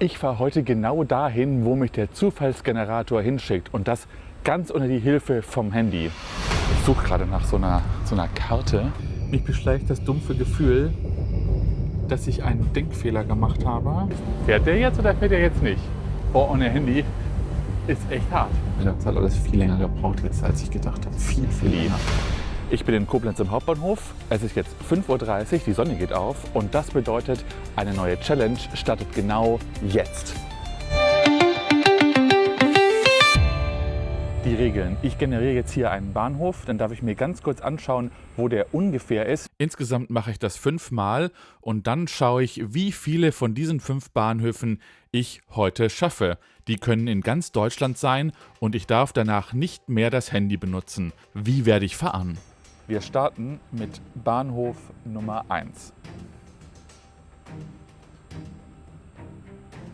Ich fahre heute genau dahin, wo mich der Zufallsgenerator hinschickt und das ganz ohne die Hilfe vom Handy. Ich suche gerade nach so einer Karte. Mich beschleicht das dumpfe Gefühl, dass ich einen Denkfehler gemacht habe. Fährt der jetzt oder fährt der jetzt nicht? Oh, ohne Handy ist echt hart. Das hat alles viel länger gebraucht jetzt, als ich gedacht habe. Viel länger. Ich bin in Koblenz im Hauptbahnhof. Es ist jetzt 5:30 Uhr, die Sonne geht auf und das bedeutet, eine neue Challenge startet genau jetzt. Die Regeln. Ich generiere jetzt hier einen Bahnhof, dann darf ich mir ganz kurz anschauen, wo der ungefähr ist. Insgesamt mache ich das 5-mal und dann schaue ich, wie viele von diesen 5 Bahnhöfen ich heute schaffe. Die können in ganz Deutschland sein und ich darf danach nicht mehr das Handy benutzen. Wie werde ich fahren? Wir starten mit Bahnhof Nummer 1.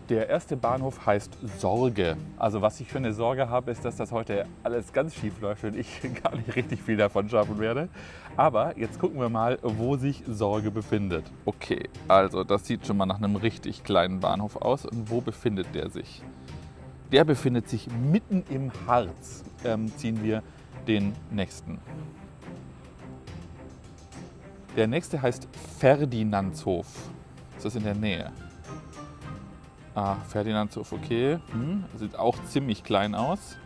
Der erste Bahnhof heißt Sorge. Also was ich für eine Sorge habe, ist, dass das heute alles ganz schief läuft und ich gar nicht richtig viel davon schaffen werde. Aber jetzt gucken wir mal, wo sich Sorge befindet. Okay, also das sieht schon mal nach einem richtig kleinen Bahnhof aus. Und wo befindet der sich? Der befindet sich mitten im Harz. Ziehen wir den nächsten. Der nächste heißt Ferdinandshof. Ist das in der Nähe? Ah, Ferdinandshof, okay. Sieht auch ziemlich klein aus.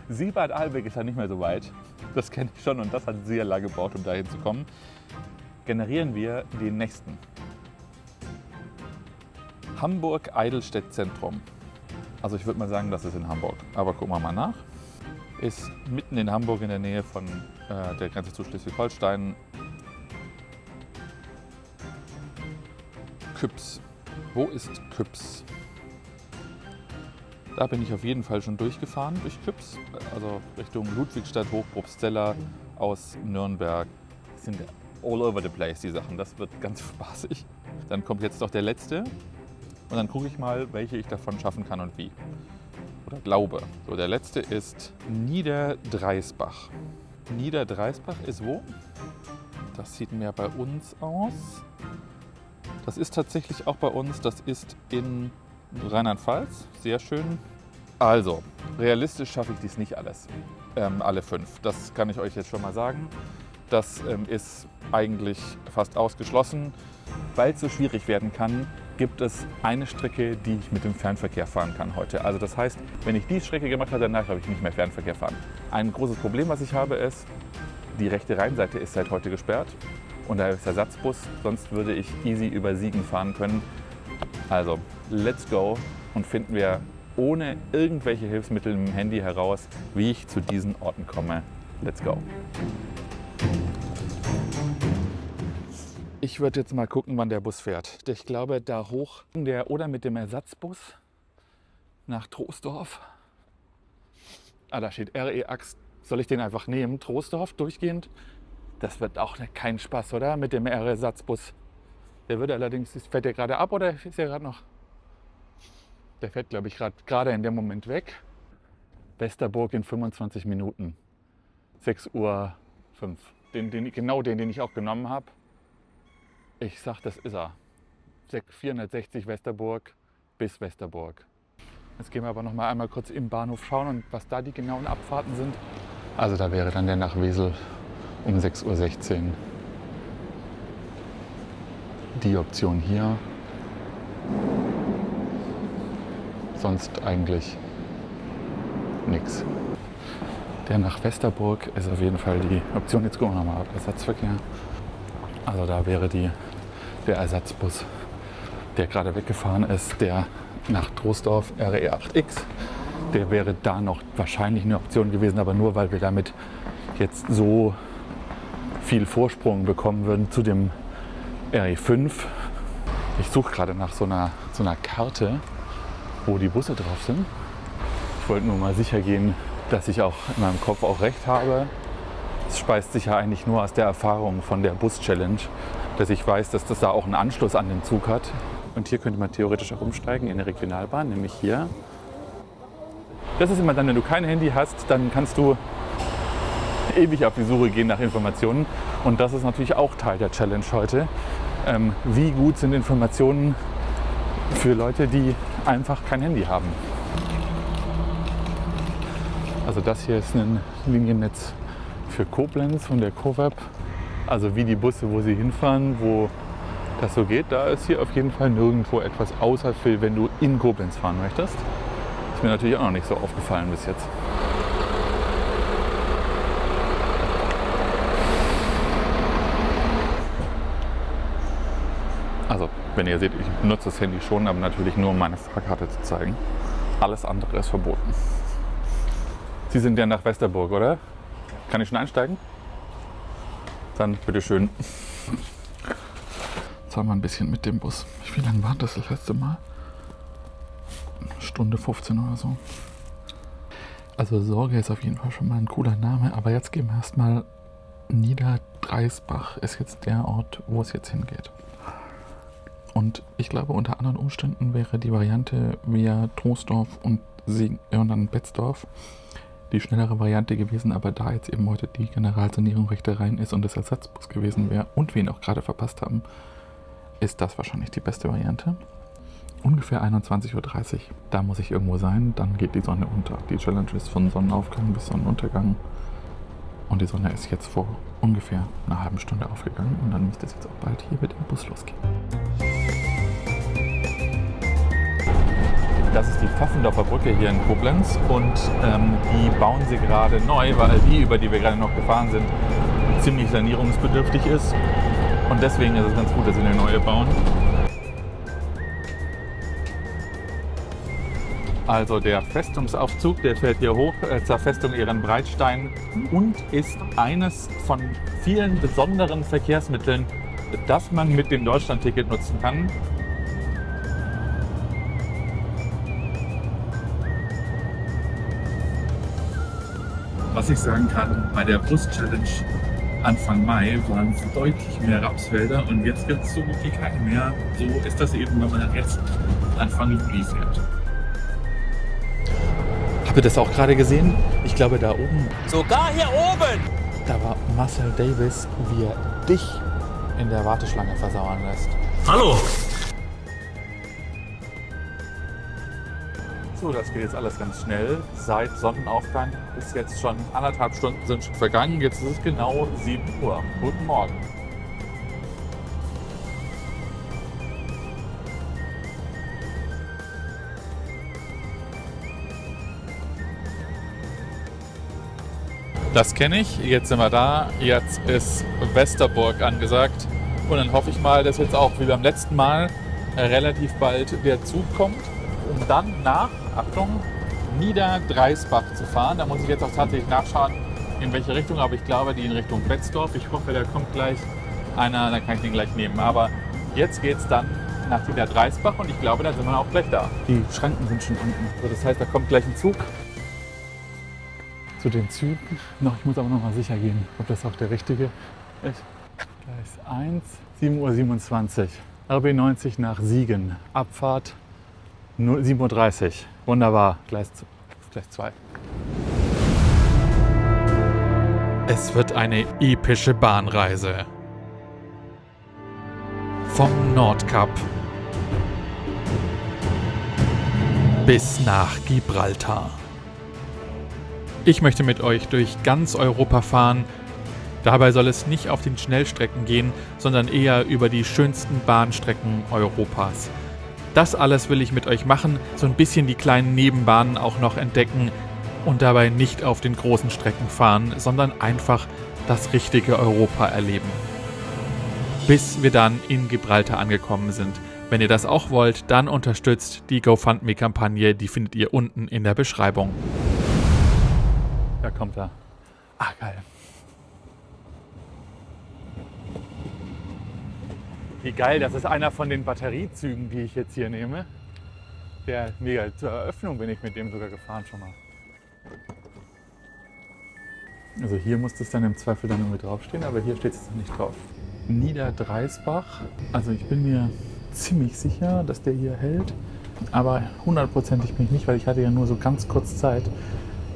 Seebad Ahlbeck ist ja nicht mehr so weit. Das kenne ich schon und das hat sehr lange gebraucht, um dahin zu kommen. Generieren wir den nächsten. Hamburg-Eidelstedt Zentrum. Also ich würde mal sagen, das ist in Hamburg. Aber gucken wir mal nach. Ist mitten in Hamburg in der Nähe von der Grenze zu Schleswig-Holstein. Küps. Wo ist Küps? Da bin ich auf jeden Fall schon durchgefahren, durch Küps, also Richtung Ludwigstadt, Hochprobstzeller aus Nürnberg. Das sind all over the place, die Sachen. Das wird ganz spaßig. Dann kommt jetzt noch der letzte und dann gucke ich mal, welche ich davon schaffen kann und wie. Oder glaube. So, der letzte ist Niederdreisbach. Niederdreisbach ist wo? Das sieht mehr bei uns aus. Das ist tatsächlich auch bei uns, das ist in Rheinland-Pfalz, sehr schön. Also, realistisch schaffe ich dies nicht alles, alle 5. Das kann ich euch jetzt schon mal sagen. Das ist eigentlich fast ausgeschlossen. Weil es so schwierig werden kann, gibt es eine Strecke, die ich mit dem Fernverkehr fahren kann heute. Also das heißt, wenn ich die Strecke gemacht habe, danach habe ich nicht mehr Fernverkehr fahren. Ein großes Problem, was ich habe, ist, die rechte Rheinseite ist seit heute gesperrt. Und da ist Ersatzbus, sonst würde ich easy über Siegen fahren können. Also, let's go und finden wir ohne irgendwelche Hilfsmittel im Handy heraus, wie ich zu diesen Orten komme. Let's go. Ich würde jetzt mal gucken, wann der Bus fährt. Ich glaube, da hoch oder mit dem Ersatzbus nach Troisdorf. Ah, da steht RE Axt. Soll ich den einfach nehmen? Troisdorf durchgehend? Das wird auch kein Spaß, oder? Mit dem R-Ersatzbus. Der wird allerdings, fährt der gerade ab oder ist der gerade noch? Der fährt, glaube ich, gerade in dem Moment weg. Westerburg in 25 Minuten. 6:05 Uhr. Genau den ich auch genommen habe. Ich sag, das ist er. 460 Westerburg bis Westerburg. Jetzt gehen wir aber noch mal einmal kurz im Bahnhof schauen und was da die genauen Abfahrten sind. Also da wäre dann der nach Wesel um 6:16 Uhr. Die Option hier. Sonst eigentlich nichts. Der nach Westerburg ist auf jeden Fall die Option. Jetzt gucken wir nochmal auf Ersatzverkehr. Also da wäre der Ersatzbus, der gerade weggefahren ist, der nach Troisdorf RE8X. Der wäre da noch wahrscheinlich eine Option gewesen, aber nur weil wir damit jetzt so viel Vorsprung bekommen würden zu dem RE5. Ich suche gerade nach so einer Karte, wo die Busse drauf sind. Ich wollte nur mal sicher gehen, dass ich auch in meinem Kopf auch recht habe. Es speist sich ja eigentlich nur aus der Erfahrung von der Bus-Challenge, dass ich weiß, dass das da auch einen Anschluss an den Zug hat. Und hier könnte man theoretisch auch umsteigen in eine Regionalbahn, nämlich hier. Das ist immer dann, wenn du kein Handy hast, dann kannst du ewig auf die Suche gehen nach Informationen. Und das ist natürlich auch Teil der Challenge heute. Wie gut sind Informationen für Leute, die einfach kein Handy haben. Also das hier ist ein Liniennetz für Koblenz von der CoWeb. Also wie die Busse, wo sie hinfahren, wo das so geht, da ist hier auf jeden Fall nirgendwo etwas außer für, wenn du in Koblenz fahren möchtest. Ist mir natürlich auch noch nicht so aufgefallen bis jetzt. Also, wenn ihr seht, ich benutze das Handy schon, aber natürlich nur um meine Fahrkarte zu zeigen. Alles andere ist verboten. Sie sind ja nach Westerburg, oder? Kann ich schon einsteigen? Dann bitteschön. Zahlen wir ein bisschen mit dem Bus. Wie lange war das letzte Mal? Stunde 15 oder so. Also Sorge ist auf jeden Fall schon mal ein cooler Name, aber jetzt gehen wir erstmal. Niederdreisbach ist jetzt der Ort, wo es jetzt hingeht. Und ich glaube, unter anderen Umständen wäre die Variante via Troisdorf und dann Betzdorf die schnellere Variante gewesen, aber da jetzt eben heute die Generalsanierung recht rein ist und das Ersatzbus gewesen wäre und wir ihn auch gerade verpasst haben, ist das wahrscheinlich die beste Variante. Ungefähr 21:30 Uhr, da muss ich irgendwo sein, dann geht die Sonne unter. Die Challenge ist von Sonnenaufgang bis Sonnenuntergang und die Sonne ist jetzt vor ungefähr einer halben Stunde aufgegangen und dann müsste es jetzt auch bald hier mit dem Bus losgehen. Das ist die Pfaffendorfer Brücke hier in Koblenz und die bauen sie gerade neu, weil die, über die wir gerade noch gefahren sind, ziemlich sanierungsbedürftig ist. Und deswegen ist es ganz gut, dass sie eine neue bauen. Also der Festungsaufzug, der fährt hier hoch zur Festung Ehrenbreitstein und ist eines von vielen besonderen Verkehrsmitteln, das man mit dem Deutschlandticket nutzen kann. Was ich sagen kann, bei der Bus-Challenge Anfang Mai waren es deutlich mehr Rapsfelder und jetzt gibt es so gut wie keine mehr. So ist das eben, wenn man jetzt Anfang Juli fährt. Habt ihr das auch gerade gesehen? Ich glaube da oben. Sogar hier oben! Da war Marcel Davis, wie er dich in der Warteschlange versauern lässt. Hallo! So, das geht jetzt alles ganz schnell. Seit Sonnenaufgang ist jetzt schon 1,5 Stunden sind schon vergangen. Jetzt ist es genau 7 Uhr. Guten Morgen. Das kenne ich. Jetzt sind wir da. Jetzt ist Westerburg angesagt. Und dann hoffe ich mal, dass jetzt auch wie beim letzten Mal relativ bald der Zug kommt, um dann nach, Achtung, Niederdreisbach zu fahren. Da muss ich jetzt auch tatsächlich nachschauen, in welche Richtung, aber ich glaube, die in Richtung Betzdorf. Ich hoffe, da kommt gleich einer, dann kann ich den gleich nehmen. Aber jetzt geht es dann nach Niederdreisbach und ich glaube, da sind wir auch gleich da. Die Schranken sind schon unten. So, das heißt, da kommt gleich ein Zug. Zu den Zügen. Noch, ich muss aber noch mal sicher gehen, ob das auch der richtige ist. Gleis 1, 7:27 Uhr. RB90 nach Siegen. Abfahrt 7:30 Uhr. Wunderbar. Gleis 2. Es wird eine epische Bahnreise. Vom Nordkap bis nach Gibraltar. Ich möchte mit euch durch ganz Europa fahren. Dabei soll es nicht auf den Schnellstrecken gehen, sondern eher über die schönsten Bahnstrecken Europas. Das alles will ich mit euch machen, so ein bisschen die kleinen Nebenbahnen auch noch entdecken und dabei nicht auf den großen Strecken fahren, sondern einfach das richtige Europa erleben. Bis wir dann in Gibraltar angekommen sind. Wenn ihr das auch wollt, dann unterstützt die GoFundMe-Kampagne, die findet ihr unten in der Beschreibung. Da kommt er. Ah, geil. Wie geil, das ist einer von den Batteriezügen, die ich jetzt hier nehme. Der mega, zur Eröffnung bin ich mit dem sogar gefahren schon mal. Also hier muss das dann im Zweifel dann irgendwie draufstehen, aber hier steht es noch nicht drauf. Niederdreisbach, also ich bin mir ziemlich sicher, dass der hier hält, aber 100%ig bin ich nicht, weil ich hatte ja nur so ganz kurz Zeit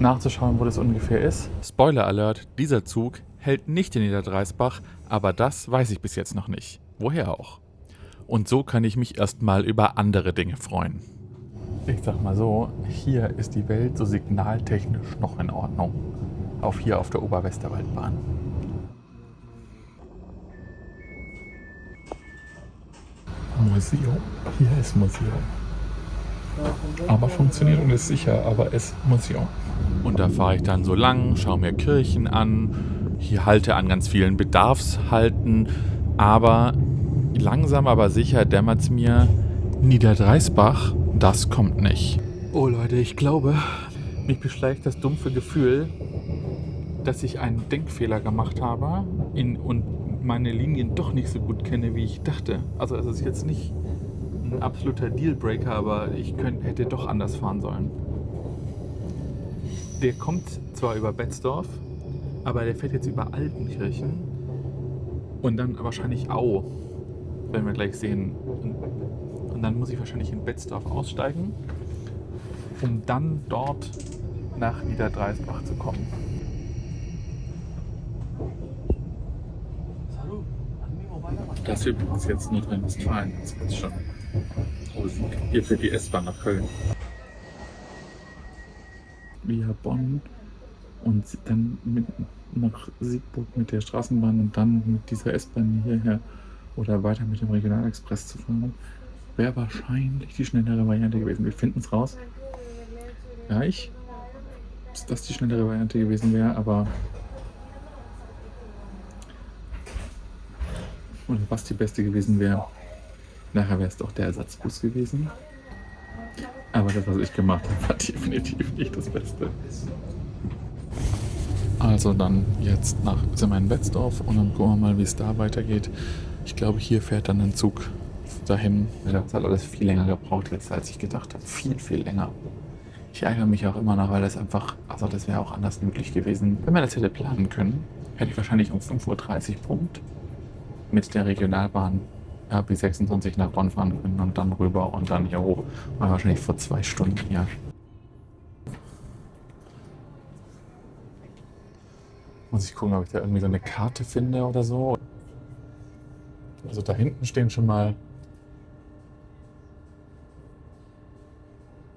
nachzuschauen, wo das ungefähr ist. Spoiler Alert, dieser Zug hält nicht in Niederdreisbach, aber das weiß ich bis jetzt noch nicht. Woher auch? Und so kann ich mich erstmal über andere Dinge freuen. Ich sag mal so, hier ist die Welt so signaltechnisch noch in Ordnung. Hier auf der Oberwesterwaldbahn. Museum. Hier ist Museum. Aber funktioniert und ist sicher, aber ist Museum. Und da fahre ich dann so lang, schaue mir Kirchen an. Hier halte an ganz vielen Bedarfshalten. Aber langsam aber sicher dämmert es mir, Niederdreisbach, das kommt nicht. Oh Leute, ich glaube, mich beschleicht das dumpfe Gefühl, dass ich einen Denkfehler gemacht habe und meine Linien doch nicht so gut kenne, wie ich dachte. Also es ist jetzt nicht ein absoluter Dealbreaker, aber ich hätte doch anders fahren sollen. Der kommt zwar über Betzdorf, aber der fährt jetzt über Altenkirchen und dann wahrscheinlich Au, werden wir gleich sehen. Und dann muss ich wahrscheinlich in Betzdorf aussteigen, um dann dort nach Niederdreisbach zu kommen. Das hier übrigens jetzt Nordrhein-Westfalen, das ist jetzt schon Musik. Hier fährt die S-Bahn nach Köln. Via Bonn und dann nach Siegburg mit der Straßenbahn und dann mit dieser S-Bahn hierher oder weiter mit dem Regionalexpress zu fahren, wäre wahrscheinlich die schnellere Variante gewesen. Wir finden es raus. Gleich, dass das die schnellere Variante gewesen wäre, aber oder was die beste gewesen wäre, nachher wäre es doch der Ersatzbus gewesen. Aber das, was ich gemacht habe, war definitiv nicht das Beste. Also dann jetzt sind wir in Betzdorf und dann gucken wir mal, wie es da weitergeht. Ich glaube, hier fährt dann ein Zug dahin. Das hat alles viel länger gebraucht jetzt, als ich gedacht habe. Viel, viel länger. Ich ärgere mich auch immer noch, weil das einfach, also das wäre auch anders möglich gewesen. Wenn man das hätte planen können, hätte ich wahrscheinlich um 5:30 Uhr Punkt mit der Regionalbahn RB26 nach Bonn fahren können und dann rüber und dann hier hoch. War wahrscheinlich vor 2 Stunden hier. Muss ich gucken, ob ich da irgendwie so eine Karte finde oder so. Also da hinten stehen schon mal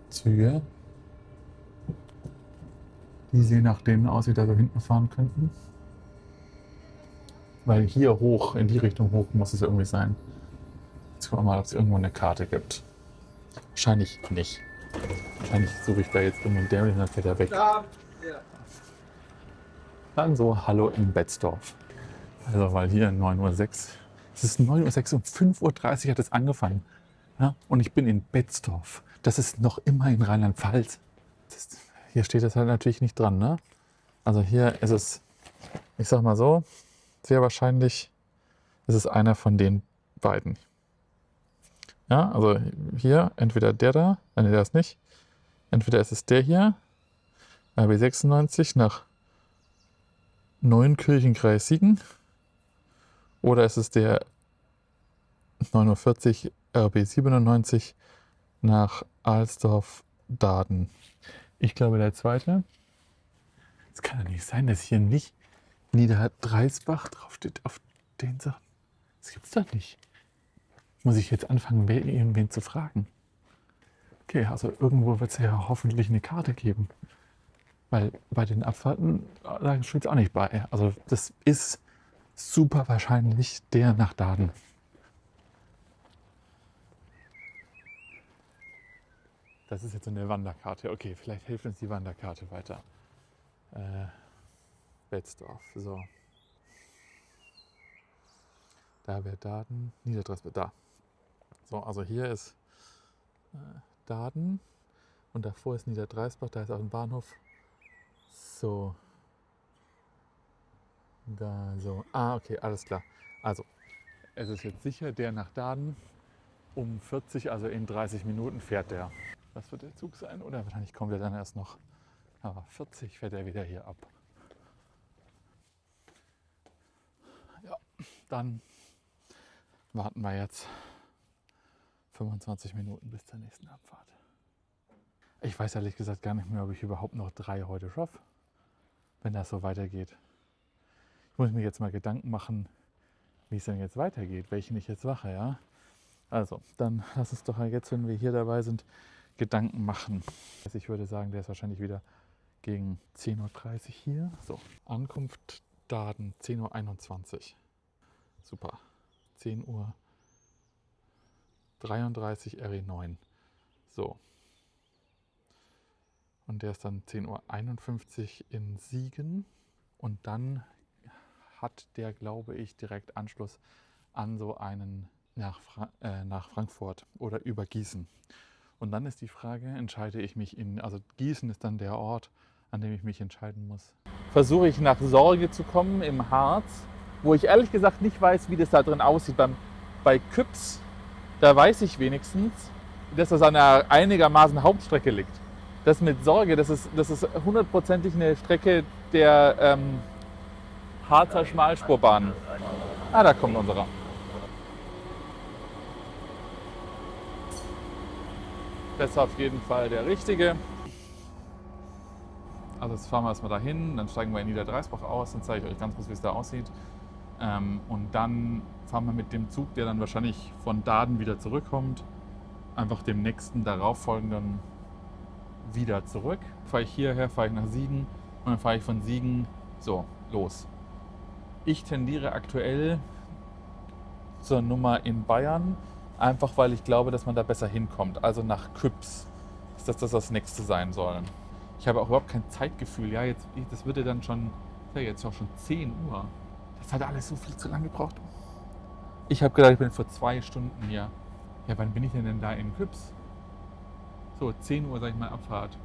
Züge. Die sehen nach denen aus, wie da so hinten fahren könnten. Weil hier hoch, in die Richtung hoch muss es irgendwie sein. Jetzt gucken wir mal, ob es irgendwo eine Karte gibt. Wahrscheinlich nicht. Wahrscheinlich suche ich da jetzt irgendwo der und dann fährt er weg. Dann so, hallo in Betzdorf. Also, weil hier 9:06 Uhr. Es ist 9:06 Uhr und 5:30 Uhr hat es angefangen. Ja? Und ich bin in Betzdorf. Das ist noch immer in Rheinland-Pfalz. Hier steht das halt natürlich nicht dran, ne? Also hier ist es, ich sag mal so, sehr wahrscheinlich ist es einer von den beiden. Ja, also hier entweder der da, nein, der ist nicht. Entweder ist es der hier, RB96 nach Neunkirchenkreis Siegen, oder ist es der 9:40 Uhr RB97 nach Alsdorf-Daden. Ich glaube der zweite. Es kann ja nicht sein, dass hier nicht Niederdreisbach draufsteht auf den Sachen. Das gibt's doch nicht. Muss ich jetzt anfangen, wen zu fragen? Okay, also irgendwo wird es ja hoffentlich eine Karte geben. Weil bei den Abfahrten, da steht es auch nicht bei. Also das ist super wahrscheinlich der nach Daden. Das ist jetzt so eine Wanderkarte. Okay, vielleicht hilft uns die Wanderkarte weiter. Betzdorf, so. Da wäre Daden, Niederdreisbach, da. So, also hier ist Daden und davor ist Niederdreisbach, da ist auch ein Bahnhof. So. Da, so. Ah, okay, alles klar. Also, es ist jetzt sicher der nach Daden. Um 40, also in 30 Minuten fährt der. Was wird der Zug sein? Oder wahrscheinlich kommt er dann erst noch. Aber 40 fährt er wieder hier ab. Ja, dann warten wir jetzt 25 Minuten bis zur nächsten Abfahrt. Ich weiß ehrlich gesagt gar nicht mehr, ob ich überhaupt noch 3 heute schaffe, wenn das so weitergeht. Ich muss mir jetzt mal Gedanken machen, wie es denn jetzt weitergeht, welchen ich jetzt mache, ja. Also, dann lass uns doch jetzt, wenn wir hier dabei sind, Gedanken machen. Also ich würde sagen, der ist wahrscheinlich wieder gegen 10.30 Uhr hier. So, Ankunft Daden 10.21 Uhr. Super. 10.33 Uhr RE9. So. Und der ist dann 10.51 Uhr in Siegen. Und dann hat der, glaube ich, direkt Anschluss an so einen nach Frankfurt oder über Gießen. Und dann ist die Frage, entscheide ich mich also Gießen ist dann der Ort, an dem ich mich entscheiden muss. Versuche ich nach Sorge zu kommen im Harz, wo ich ehrlich gesagt nicht weiß, wie das da drin aussieht. Bei Küps, da weiß ich wenigstens, dass das an einer einigermaßen Hauptstrecke liegt. Das mit Sorge, das ist hundertprozentig eine Strecke der Harzer Schmalspurbahn. Ah, da kommt unserer. Das ist auf jeden Fall der richtige. Also jetzt fahren wir erstmal dahin, dann steigen wir in Niederdreisbach aus, dann zeige ich euch ganz kurz, wie es da aussieht. Und dann fahren wir mit dem Zug, der dann wahrscheinlich von Daden wieder zurückkommt, einfach dem nächsten darauffolgenden wieder zurück. Fahre ich hierher, fahre ich nach Siegen und dann fahre ich von Siegen so los. Ich tendiere aktuell zur Nummer in Bayern, einfach weil ich glaube, dass man da besser hinkommt. Also nach Küps, dass das nächste sein soll. Ich habe auch überhaupt kein Zeitgefühl. Ja, das würde dann schon, ja, jetzt auch schon 10 Uhr. Das hat alles so viel zu lange gebraucht. Ich habe gedacht, ich bin vor 2 Stunden hier. Ja, wann bin ich denn da in Küps? So, 10 Uhr, sag ich mal, Abfahrt.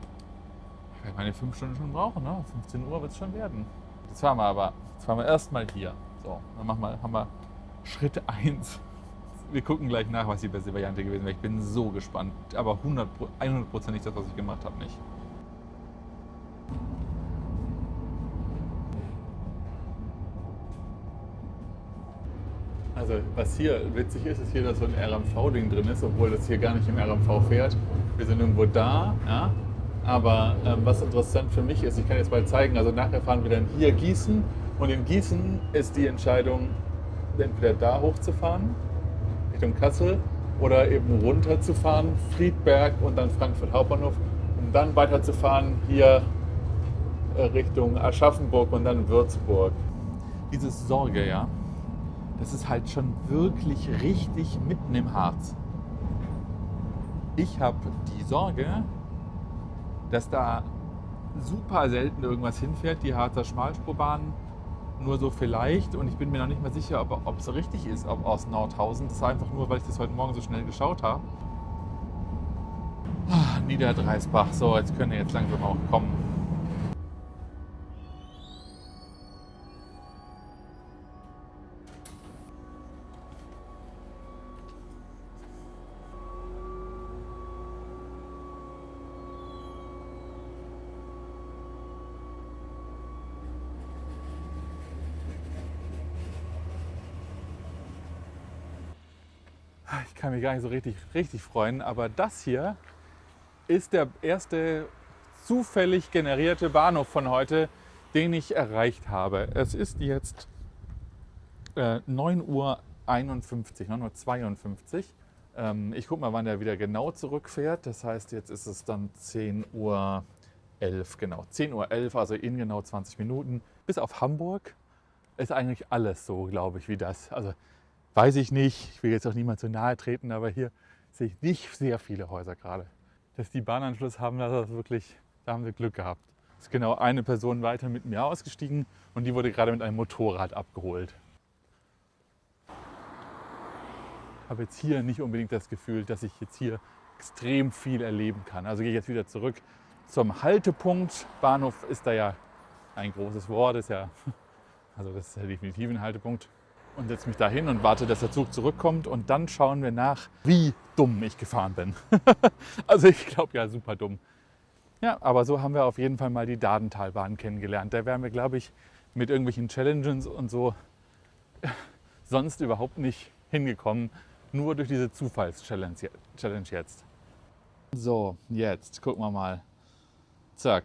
Ich werde meine 5 Stunden schon brauchen, ne? 15 Uhr wird es schon werden. Jetzt fahren wir erstmal hier. So, dann haben wir Schritt 1. Wir gucken gleich nach, was die beste Variante gewesen wäre. Ich bin so gespannt. Aber 100% nicht das, was ich gemacht habe, nicht. Also was hier witzig ist hier, dass so ein RMV-Ding drin ist, obwohl das hier gar nicht im RMV fährt. Wir sind irgendwo da, ja? Aber was interessant für mich ist, ich kann jetzt mal zeigen, also nachher fahren wir dann hier Gießen und in Gießen ist die Entscheidung, entweder da hochzufahren, Richtung Kassel, oder eben runterzufahren, Friedberg und dann Frankfurt Hauptbahnhof, um dann weiterzufahren hier Richtung Aschaffenburg und dann Würzburg. Diese Sorge, ja, das ist halt schon wirklich richtig mitten im Harz. Ich habe die Sorge, dass da super selten irgendwas hinfährt, die Harzer Schmalspurbahn nur so vielleicht. Und ich bin mir noch nicht mal sicher, ob es richtig ist, ob aus Nordhausen. Das war einfach nur, weil ich das heute Morgen so schnell geschaut habe. Niederdreisbach, so, jetzt können wir jetzt langsam auch kommen. Ich kann mich gar nicht so richtig freuen, aber das hier ist der erste zufällig generierte Bahnhof von heute, den ich erreicht habe. Es ist jetzt 9.51 Uhr, 9.52 Uhr. Ich gucke mal, wann der wieder genau zurückfährt. Das heißt, jetzt ist es dann 10.11 Uhr, genau. 10.11 Uhr, also in genau 20 Minuten. Bis auf Hamburg ist eigentlich alles so, glaube ich, wie das. Also weiß ich nicht, ich will jetzt auch niemand zu nahe treten, aber hier sehe ich nicht sehr viele Häuser gerade. Dass die Bahnanschluss haben, da haben wir Glück gehabt. Es ist genau eine Person weiter mit mir ausgestiegen und die wurde gerade mit einem Motorrad abgeholt. Ich habe jetzt hier nicht unbedingt das Gefühl, dass ich jetzt hier extrem viel erleben kann. Also gehe ich jetzt wieder zurück zum Haltepunkt. Bahnhof ist da ja ein großes Wort, also das ist ja definitiv ein Haltepunkt. Und setze mich da hin und warte, dass der Zug zurückkommt und dann schauen wir nach, wie dumm ich gefahren bin. Also ich glaube ja, super dumm. Ja, aber so haben wir auf jeden Fall mal die Dadentalbahn kennengelernt. Da wären wir, glaube ich, mit irgendwelchen Challenges und so sonst überhaupt nicht hingekommen. Nur durch diese Zufalls-Challenge jetzt. So, jetzt gucken wir mal. Zack.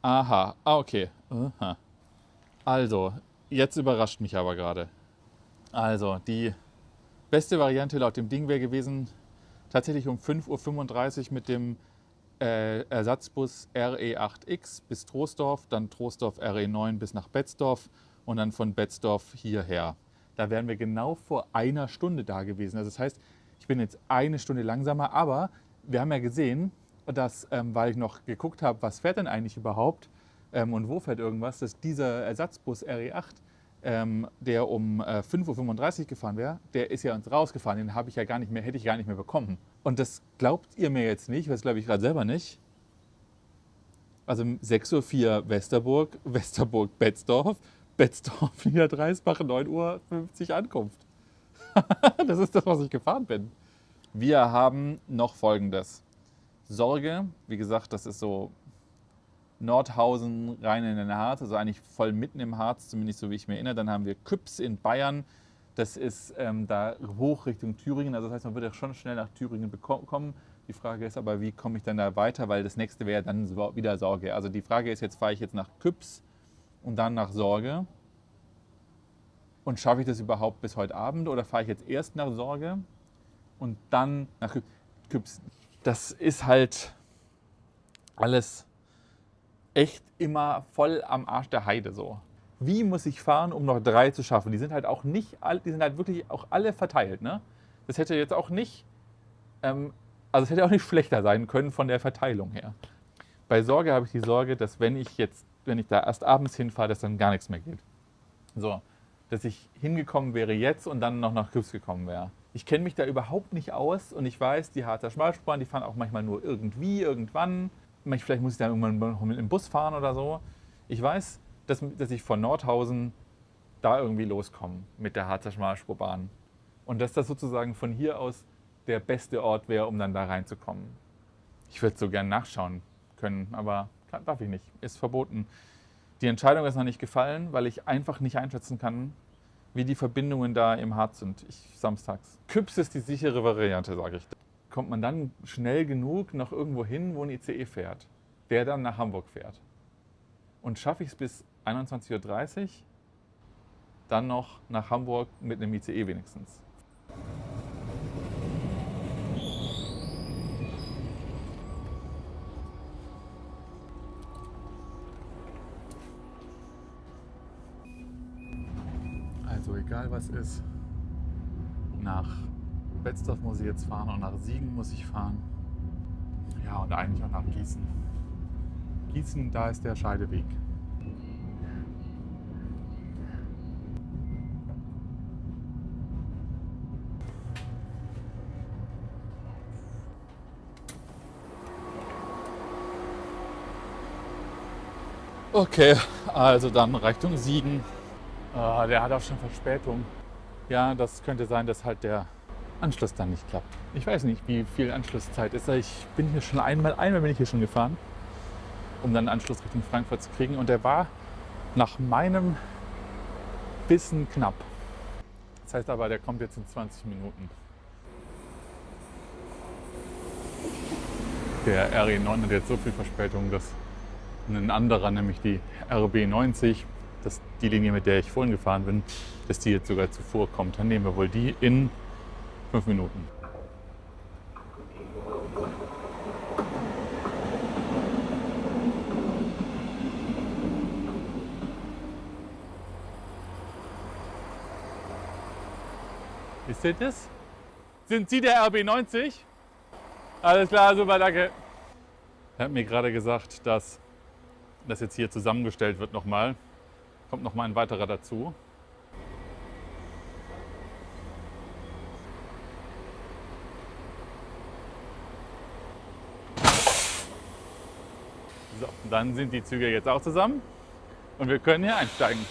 Aha. Ah, okay. Aha. Also, jetzt überrascht mich aber gerade. Also, die beste Variante laut dem Ding wäre gewesen, tatsächlich um 5.35 Uhr mit dem Ersatzbus RE8X bis Troisdorf, dann Troisdorf RE9 bis nach Betzdorf und dann von Betzdorf hierher. Da wären wir genau vor einer Stunde da gewesen. Also das heißt, ich bin jetzt eine Stunde langsamer, aber wir haben ja gesehen, dass, weil ich noch geguckt habe, was fährt denn eigentlich überhaupt und wo fährt irgendwas, dass dieser Ersatzbus RE8, der um 5:35 Uhr gefahren wäre, der ist ja uns rausgefahren. Den habe ich ja gar nicht mehr, hätte ich gar nicht mehr bekommen. Und das glaubt ihr mir jetzt nicht, das glaube ich gerade selber nicht. Also 6:04 Uhr Westerburg, Westerburg Betzdorf, Betzdorf Niederdreisbach, 9:50 Uhr Ankunft. Das ist das, was ich gefahren bin. Wir haben noch Folgendes. Sorge, wie gesagt, das ist so Nordhausen rein in den Harz, also eigentlich voll mitten im Harz, zumindest so wie ich mich erinnere. Dann haben wir Küps in Bayern, das ist da hoch Richtung Thüringen, also das heißt, man wird ja schon schnell nach Thüringen kommen. Die Frage ist aber, wie komme ich dann da weiter, weil das nächste wäre dann wieder Sorge. Also die Frage ist jetzt, fahre ich jetzt nach Küps und dann nach Sorge? Und schaffe ich das überhaupt bis heute Abend oder fahre ich jetzt erst nach Sorge und dann nach Küps? Das ist halt alles echt immer voll am Arsch der Heide so. Wie muss ich fahren, um noch 3 zu schaffen? Die sind halt auch nicht, die sind halt wirklich auch alle verteilt. Ne? Das hätte jetzt auch nicht, also es hätte auch nicht schlechter sein können von der Verteilung her. Bei Sorge habe ich die Sorge, dass wenn ich da erst abends hinfahre, dass dann gar nichts mehr geht. So, dass ich hingekommen wäre jetzt und dann noch nach Küps gekommen wäre. Ich kenne mich da überhaupt nicht aus und ich weiß, die Harzer Schmalspuren, die fahren auch manchmal nur irgendwie, irgendwann. Vielleicht muss ich dann irgendwann noch mit dem Bus fahren oder so. Ich weiß, dass ich von Nordhausen da irgendwie loskomme mit der Harzer Schmalspurbahn. Und dass das sozusagen von hier aus der beste Ort wäre, um dann da reinzukommen. Ich würde so gern nachschauen können, aber darf ich nicht. Ist verboten. Die Entscheidung ist noch nicht gefallen, weil ich einfach nicht einschätzen kann, wie die Verbindungen da im Harz sind. Samstags. Küps ist die sichere Variante, sage ich. Kommt man dann schnell genug noch irgendwo hin, wo ein ICE fährt, der dann nach Hamburg fährt. Und schaffe ich es bis 21:30 Uhr, dann noch nach Hamburg mit einem ICE wenigstens. Also egal was ist, nach Betzdorf muss ich jetzt fahren und nach Siegen muss ich fahren. Ja, und eigentlich auch nach Gießen. Gießen, da ist der Scheideweg. Okay, also dann Richtung Siegen. Der hat auch schon Verspätung. Ja, das könnte sein, dass halt der Anschluss dann nicht klappt. Ich weiß nicht, wie viel Anschlusszeit ist. Ich bin hier schon einmal bin ich hier schon gefahren, um dann einen Anschluss Richtung Frankfurt zu kriegen. Und der war nach meinem Wissen knapp. Das heißt aber, der kommt jetzt in 20 Minuten. Der RE9 hat jetzt so viel Verspätung, dass ein anderer, nämlich die RB90, das ist die Linie, mit der ich vorhin gefahren bin, dass die jetzt sogar zuvor kommt. Dann nehmen wir wohl die in 5 Minuten. Ist das? Sind Sie der RB90? Alles klar, super, danke. Er hat mir gerade gesagt, dass das jetzt hier zusammengestellt wird nochmal. Kommt nochmal ein weiterer dazu. So, dann sind die Züge jetzt auch zusammen und wir können hier einsteigen.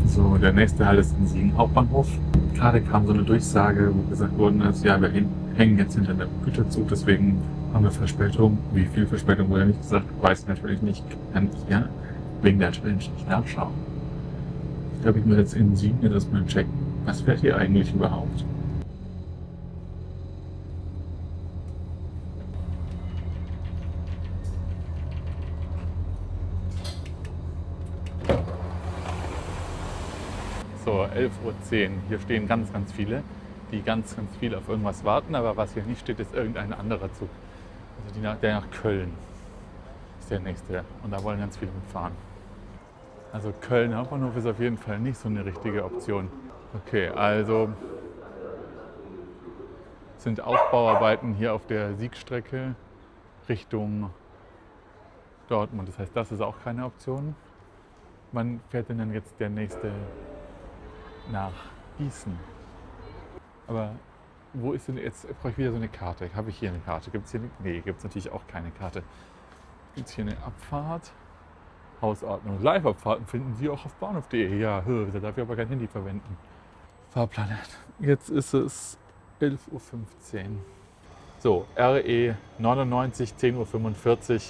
So, der nächste Halt ist in Siegen Hauptbahnhof. Gerade kam so eine Durchsage, wo gesagt worden ist, ja, wir hängen jetzt hinter dem Güterzug, deswegen haben wir Verspätung. Wie viel Verspätung wurde nicht gesagt, weiß ich natürlich nicht. Kann ich ja wegen der Challenge nicht nachschauen. Ich glaube, ich muss jetzt in Siegen das mal checken. Was fährt hier eigentlich überhaupt? So, 11:10 Uhr. Hier stehen ganz, ganz viele, die ganz, ganz viel auf irgendwas warten. Aber was hier nicht steht, ist irgendein anderer Zug. Also der nach Köln ist der nächste. Und da wollen ganz viele mitfahren. Also Köln Hauptbahnhof ist auf jeden Fall nicht so eine richtige Option. Okay, also sind Aufbauarbeiten hier auf der Siegstrecke Richtung Dortmund. Das heißt, das ist auch keine Option. Wann fährt denn dann jetzt der nächste nach Gießen? Aber wo ist denn jetzt? Brauche ich wieder so eine Karte? Habe ich hier eine Karte? Gibt es hier eine? Nee, gibt es natürlich auch keine Karte. Gibt es hier eine Abfahrt? Hausordnung. Live-Abfahrten finden Sie auch auf bahnhof.de. Ja, da darf ich aber kein Handy verwenden. Fahrplan. Jetzt ist es 11:15 Uhr. So, RE 99, 10:45 Uhr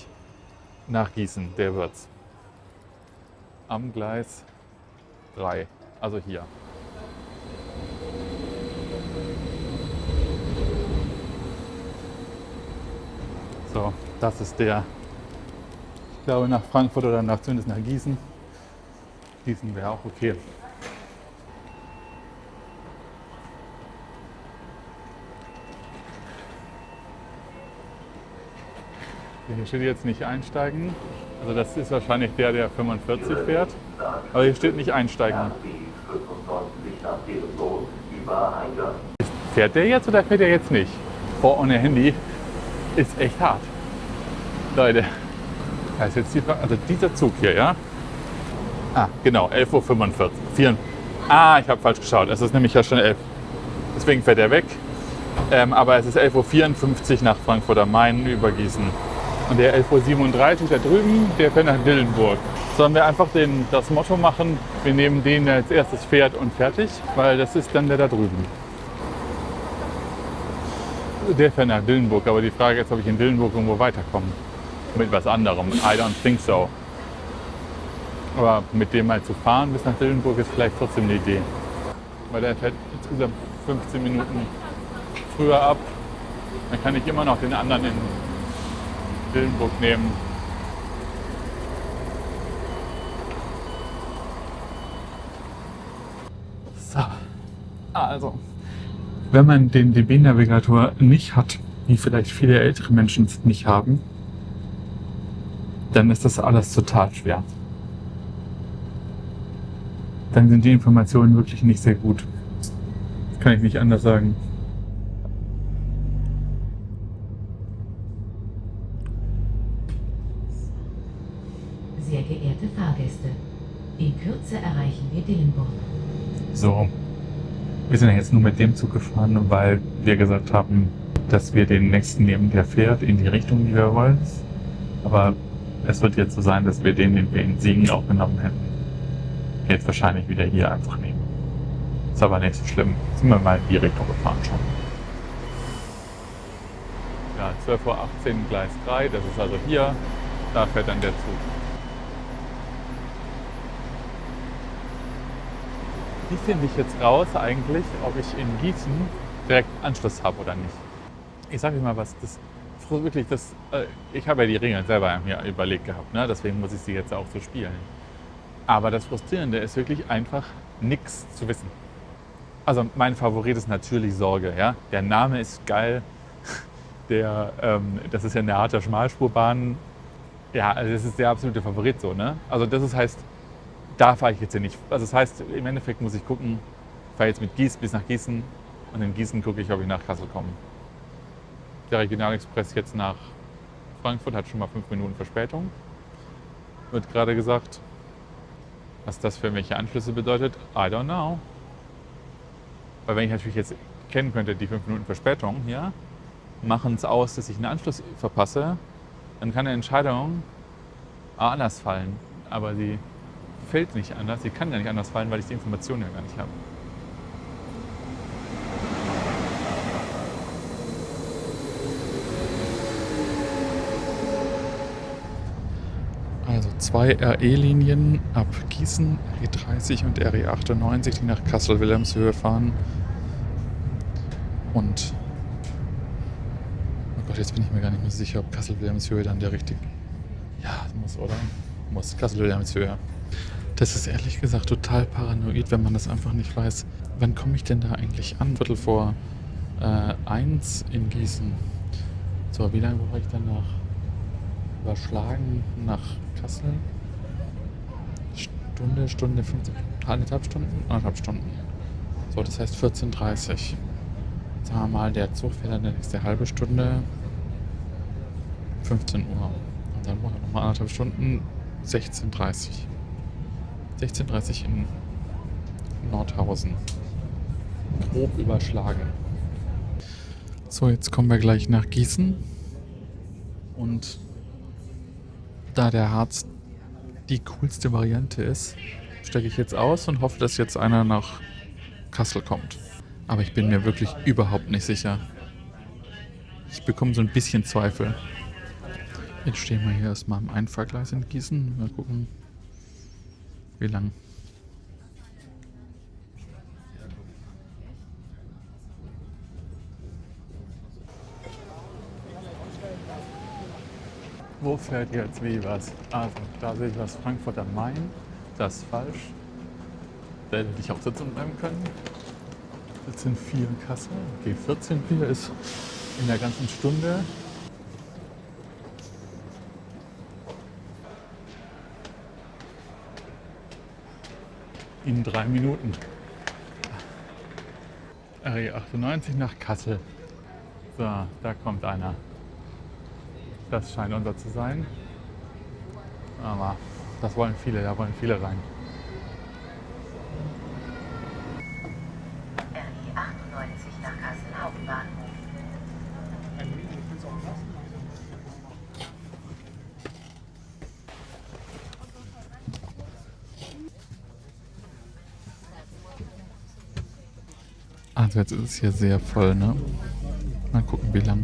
nach Gießen, der wird's. Am Gleis 3, also hier. So, das ist der, ich glaube nach Frankfurt oder zumindest nach Gießen. Gießen wäre auch okay. Hier steht jetzt nicht einsteigen. Also das ist wahrscheinlich der 45 fährt. Aber hier steht nicht einsteigen. Fährt der jetzt oder fährt der jetzt nicht? Boah, ohne Handy ist echt hart. Leute, da ist jetzt die Frage, also dieser Zug hier, ja? Ah, genau, 11:45 Uhr. Ich habe falsch geschaut. Es ist nämlich ja schon 11. Deswegen fährt er weg. Aber es ist 11:54 Uhr nach Frankfurt am Main über Gießen. Und der 11:37 Uhr da drüben, der fährt nach Dillenburg. Sollen wir einfach das Motto machen, wir nehmen den, der als erstes fährt und fertig, weil das ist dann der da drüben. Der fährt nach Dillenburg, aber die Frage ist, ob ich in Dillenburg irgendwo weiterkomme. Mit was anderem. I don't think so. Aber mit dem mal zu fahren bis nach Dillenburg ist vielleicht trotzdem eine Idee. Weil der fährt insgesamt 15 Minuten früher ab. Dann kann ich immer noch den anderen in Dillenburg nehmen. So, also, wenn man den DB-Navigator nicht hat, wie vielleicht viele ältere Menschen es nicht haben, dann ist das alles total schwer. Dann sind die Informationen wirklich nicht sehr gut. Das kann ich nicht anders sagen. Sehr geehrte Fahrgäste, in Kürze erreichen wir Dillenburg. So, wir sind ja jetzt nur mit dem Zug gefahren, weil wir gesagt haben, dass wir den nächsten nehmen, der fährt in die Richtung, die wir wollen. Aber es wird jetzt so sein, dass wir den wir in Siegen auch genommen hätten, jetzt wahrscheinlich wieder hier einfach nehmen. Ist aber nicht so schlimm. Sind wir mal in die Richtung gefahren schon. Ja, 12:18 Uhr Gleis 3, das ist also hier. Da fährt dann der Zug. Wie finde ich jetzt raus eigentlich, ob ich in Gießen direkt Anschluss habe oder nicht? Ich sage euch mal was, ich habe ja die Regeln selber mir überlegt gehabt, ne? Deswegen muss ich sie jetzt auch so spielen. Aber das Frustrierende ist wirklich einfach nichts zu wissen. Also mein Favorit ist natürlich Sorge. Ja? Der Name ist geil. Das ist ja eine harte Schmalspurbahn. Ja, also das ist der absolute Favorit so. Ne? Also das heißt, da fahre ich jetzt hier nicht. Also das heißt, im Endeffekt muss ich gucken, ich fahre jetzt mit bis nach Gießen und in Gießen gucke ich, ob ich nach Kassel komme. Der Regionalexpress jetzt nach Frankfurt hat schon mal 5 Minuten Verspätung. Wird gerade gesagt. Was das für welche Anschlüsse bedeutet, I don't know. Weil wenn ich natürlich jetzt kennen könnte, die 5 Minuten Verspätung hier, machen es aus, dass ich einen Anschluss verpasse, dann kann eine Entscheidung anders fallen. Aber sie fällt nicht anders, sie kann ja nicht anders fallen, weil ich die Informationen ja gar nicht habe. Also 2 RE-Linien ab Gießen, RE30 und RE98, die nach Kassel-Wilhelmshöhe fahren. Und, oh Gott, jetzt bin ich mir gar nicht mehr sicher, ob Kassel-Wilhelmshöhe dann der richtige... Ja, muss, oder? Muss, Kassel-Wilhelmshöhe. Das ist ehrlich gesagt total paranoid, wenn man das einfach nicht weiß. Wann komme ich denn da eigentlich an? Viertel vor 1 in Gießen. So, wie lange brauche ich dann nach überschlagen nach Kassel? Stunde 50, anderthalb Stunden. So, das heißt 14:30. Sagen wir mal, der Zug fährt dann die nächste halbe Stunde 15 Uhr. Und dann brauchen wir nochmal anderthalb Stunden 16:30. 16:30 in Nordhausen. Grob überschlagen. So, jetzt kommen wir gleich nach Gießen. Und da der Harz die coolste Variante ist, stecke ich jetzt aus und hoffe, dass jetzt einer nach Kassel kommt. Aber ich bin mir wirklich überhaupt nicht sicher. Ich bekomme so ein bisschen Zweifel. Jetzt stehen wir hier erstmal am Einfahrgleis in Gießen. Mal gucken, wie lang. Wo fährt jetzt wie was? Also, da sehe ich was Frankfurt am Main. Das ist falsch. Da hätte ich auch sitzen bleiben können. 14,4 in Kassel. Okay, 14,4 ist in der ganzen Stunde. In 3 Minuten. RE98 nach Kassel. So, da kommt einer. Das scheint unser zu sein. Aber das wollen viele, da wollen viele rein. RE98 nach Kassel Hauptbahnhof. Also jetzt ist es hier sehr voll, ne? Mal gucken, wie lang.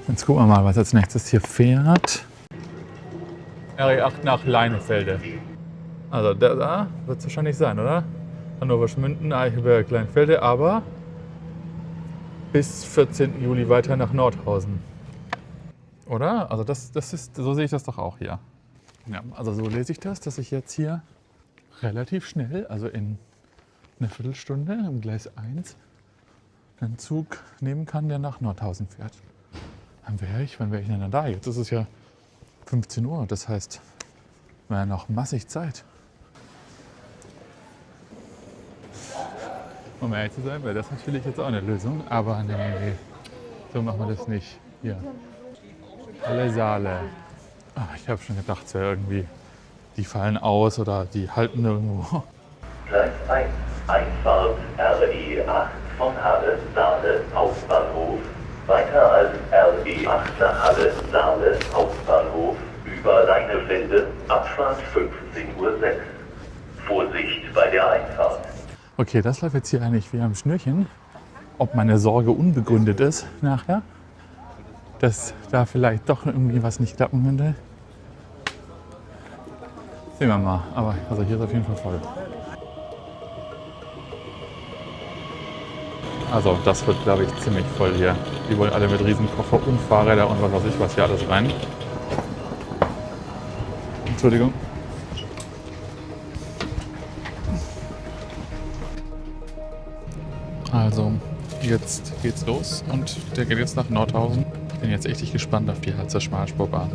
Jetzt gucken wir mal, was als nächstes hier fährt. RE8 nach Leinefelde. Also da wird es wahrscheinlich sein, oder? Hannover Schmünden, Eichelberg, Leinefelde, aber bis 14. Juli weiter nach Nordhausen. Oder? Also das ist, so sehe ich das doch auch hier. Ja, also so lese ich das, dass ich jetzt hier relativ schnell, also in einer Viertelstunde im Gleis 1, einen Zug nehmen kann, der nach Nordhausen fährt. Wann wäre ich denn da? Jetzt ist es ja 15 Uhr, das heißt, wir haben noch massig Zeit. Um ehrlich zu sein, wäre das natürlich jetzt auch eine Lösung, aber nee, so machen wir das nicht. Hier, alle Saale. Ach, ich habe schon gedacht, es wäre irgendwie, die fallen aus oder die halten irgendwo. Gleis 1, Einfahrt RE8 von Halle, Saale, Hauptbahnhof. Weiter als RE8 nach Halle, Saale, Hauptbahnhof, über Leinefelde, Abfahrt 15:06 Uhr. Vorsicht bei der Einfahrt. Okay, das läuft jetzt hier eigentlich wie am Schnürchen. Ob meine Sorge unbegründet ist nachher, dass da vielleicht doch irgendwie was nicht klappen könnte. Sehen wir mal. Aber also hier ist auf jeden Fall voll. Also das wird, glaube ich, ziemlich voll hier. Die wollen alle mit Riesenkoffer und Fahrräder und was weiß ich was hier alles rein. Entschuldigung. Also, jetzt geht's los und der geht jetzt nach Nordhausen. Ich bin jetzt echt gespannt auf die Harzer Schmalspurbahn.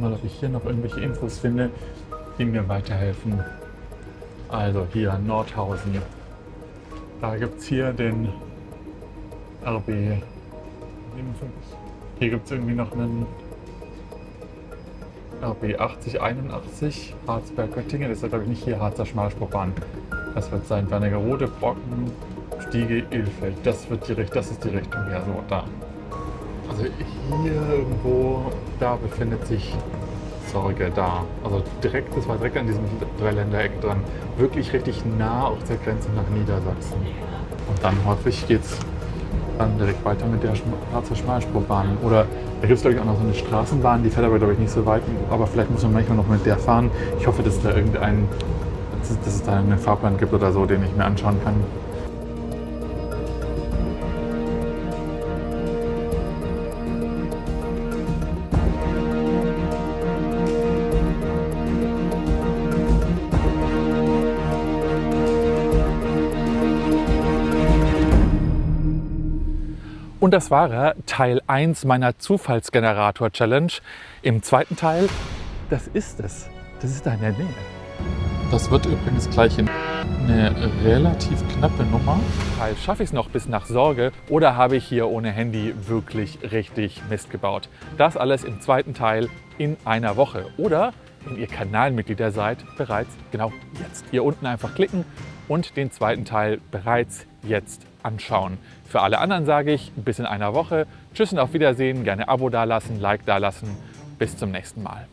mal, ob ich hier noch irgendwelche Infos finde, die mir weiterhelfen. Also hier Nordhausen. Da gibt es hier den RB 57. Hier gibt es irgendwie noch einen RB 8081 Harzberg-Göttingen. Das ist ja, glaube ich, nicht hier Harzer Schmalspurbahn. Das wird sein Wernigerode, Brocken, Stiege, Ilfeld. Das ist die Richtung, ja, so da. Also hier irgendwo, da befindet sich Sorge da. Also direkt, das war direkt an diesem Dreiländereck dran. Wirklich richtig nah auf der Grenze nach Niedersachsen. Und dann häufig geht es dann direkt weiter mit der Harzer Schmalspurbahn. Oder da gibt es, glaube ich, auch noch so eine Straßenbahn, die fährt aber, glaube ich, nicht so weit. Aber vielleicht muss man manchmal noch mit der fahren. Ich hoffe, dass es da einen Fahrplan gibt oder so, den ich mir anschauen kann. Und das war Teil 1 meiner Zufallsgenerator-Challenge. Im zweiten Teil, das ist es. Das ist da in der Nähe. Das wird übrigens gleich eine relativ knappe Nummer. Schaffe ich es noch bis nach Sorge oder habe ich hier ohne Handy wirklich richtig Mist gebaut? Das alles im zweiten Teil in einer Woche. Oder, wenn ihr Kanalmitglieder seid, bereits genau jetzt. Hier unten einfach klicken und den zweiten Teil bereits jetzt anschauen. Für alle anderen sage ich bis in einer Woche. Tschüss und auf Wiedersehen. Gerne Abo dalassen, Like dalassen. Bis zum nächsten Mal.